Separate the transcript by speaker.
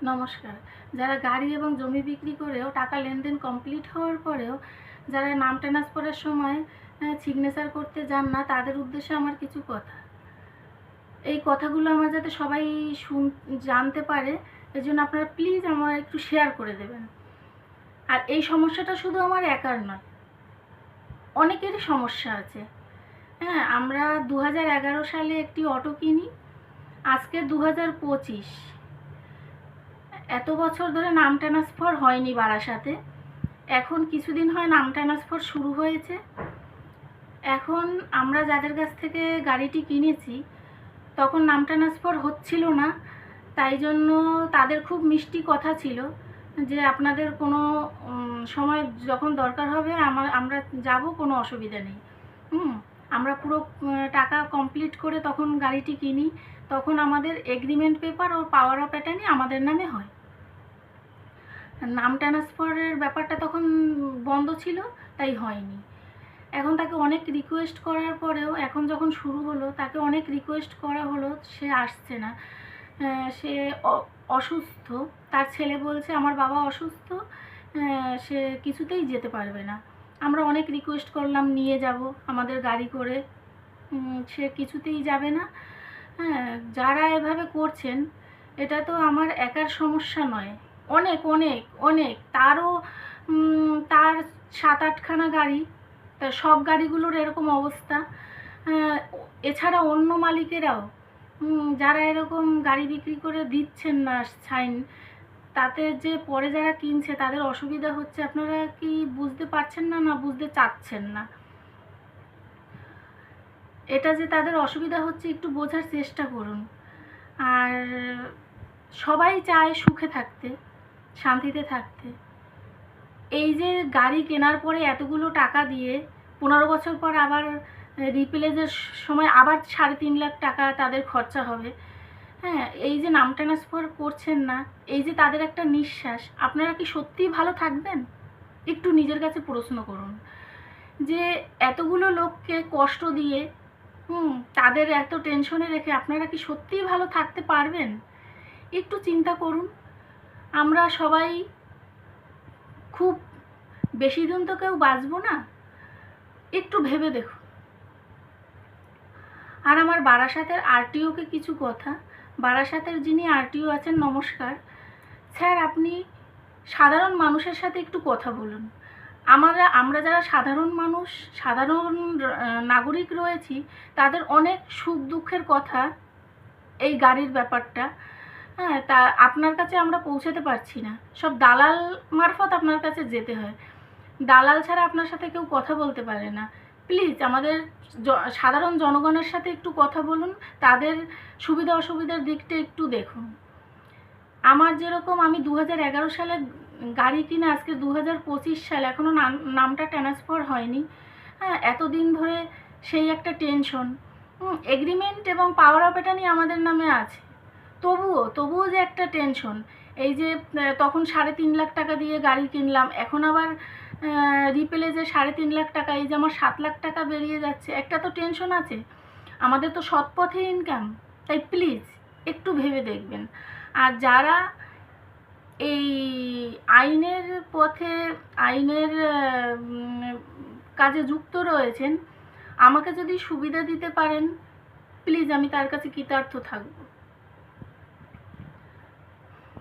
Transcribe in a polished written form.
Speaker 1: নমস্কার। যারা গাড়ি এবং জমি বিক্রি করেও টাকা লেনদেন কমপ্লিট হওয়ার পরেও যারা নাম ট্রান্সফারের সময় সিগনেচার করতে যান না, তাদের উদ্দেশ্যে আমার কিছু কথা। এই কথাগুলো আমার যাতে সবাই জানতে পারে, এজন্য আপনারা প্লিজ আমার একটু শেয়ার করে দেবেন। আর এই সমস্যাটা শুধু আমার একার নয়, অনেকেরই সমস্যা আছে। হ্যাঁ, আমরা 2011 সালে একটি অটো কিনি, আজকে 2025। এত বছর ধরে নাম ট্রান্সফার হয়নি বারাসাতে। এখন কিছুদিন হয় নাম ট্রান্সফার শুরু হয়েছে। এখন আমরা যাদের কাছ থেকে গাড়িটি কিনেছি তখন নাম ট্রান্সফার হচ্ছিল না, তাই জন্য তাদের খুব মিষ্টি কথা ছিল যে আপনাদের কোনো সময় যখন দরকার হবে আমরা যাব, কোনো অসুবিধা নেই। আমরা পুরো টাকা কমপ্লিট করে তখন গাড়িটি কিনি, তখন আমাদের এগ্রিমেন্ট পেপার ও পাওয়ার অফ অ্যাটর্নি আমাদের নামে হয়। নাম ট্রান্সফারের ব্যাপারটা তখন বন্ধ ছিল, তাই হয়নি। এখন তাকে অনেক রিকোয়েস্ট করার পরেও এখন যখন শুরু হলো, তাকে অনেক রিকোয়েস্ট করা হলো, সে আসছে না। সে অসুস্থ, তার ছেলে বলছে আমার বাবা অসুস্থ, সে কিছুতেই যেতে পারবে না। আমরা অনেক রিকোয়েস্ট করলাম নিয়ে যাব আমাদের গাড়ি করে, সে কিছুতেই যাবে না। হ্যাঁ, যারা এভাবে করছেন, এটা তো আমার একার সমস্যা নয়, অনেক অনেক অনেক তারও তার 7-8খানা গাড়ি, তা সব গাড়িগুলোর এরকম অবস্থা। এছাড়া অন্য মালিকেরাও যারা এরকম গাড়ি বিক্রি করে দিচ্ছেন না সাইন, তাতে যে পরে যারা কিনছে তাদের অসুবিধা হচ্ছে। আপনারা কি বুঝতে পারছেন না, না বুঝতে চাচ্ছেন না? এটা যে তাদের অসুবিধা হচ্ছে একটু বোঝার চেষ্টা করুন। আর সবাই চায় সুখে থাকতে, শান্তিতে থাকতে। এই যে গাড়ি কেনার পরে এতগুলো টাকা দিয়ে 15 বছর পর আবার রিপ্লেসের সময় আবার 3.5 লাখ টাকা তাদের খরচা হবে। হ্যাঁ, এই যে নাম ট্রান্সফার করছেন না, এই যে তাদের একটা নিঃশ্বাস, আপনারা কি সত্যিই ভালো থাকবেন? একটু নিজের কাছে প্রশ্ন করুন যে এতগুলো লোককে কষ্ট দিয়ে তাদের এত টেনশনে রেখে আপনারা কি সত্যিই ভালো থাকতে পারবেন? একটু চিন্তা করুন। আমরা সবাই খুব বেশি দিন তো কেউ বাঁচবো না, একটু ভেবে দেখুন। আর আমার বারাসাতের আরটিওকে কিছু কথা। বারাসাতের যিনি আরটিও আছেন, নমস্কার স্যার, আপনি সাধারণ মানুষের সাথে একটু কথা বলুন। আমরা যারা সাধারণ মানুষ, সাধারণ নাগরিক রয়েছি, তাদের অনেক সুখ দুঃখের কথা এই গাড়ির ব্যাপারটা, হ্যাঁ, তা আপনার কাছে আমরা পৌঁছাতে পারছি না। সব দালাল মারফত আপনার কাছে যেতে হয়। দালাল ছাড়া আপনার সাথে কেউ কথা বলতে পারে না। প্লিজ আমাদের সাধারণ জনগণের সাথে একটু কথা বলুন, তাদের সুবিধা অসুবিধার দিকটা একটু দেখুন। আমার যেরকম, আমি 2011 সালে গাড়ি কিনে আজকে 2025 সাল, এখনও নামটা ট্রান্সফার হয়নি। হ্যাঁ, এতদিন ধরে সেই একটা টেনশন। এগ্রিমেন্ট এবং পাওয়ার অফ অ্যাটর্নি আমাদের নামে আছে, তবুও যে একটা টেনশন। এই যে তখন 3.5 লাখ টাকা দিয়ে গাড়ি কিনলাম, এখন আবার রিপ্লেসে 3.5 লাখ টাকা, এই যে আমার 7 লাখ টাকা বেরিয়ে যাচ্ছে, একটা তো টেনশন আছে। আমাদের তো সৎ পথে ইনকাম, তাই প্লিজ একটু ভেবে দেখবেন। আর যারা এই আইনের পথে, আইনের কাজে যুক্ত রয়েছেন, আমাকে যদি সুবিধা দিতে পারেন প্লিজ, আমি তার কাছে কৃতার্থ থাকব।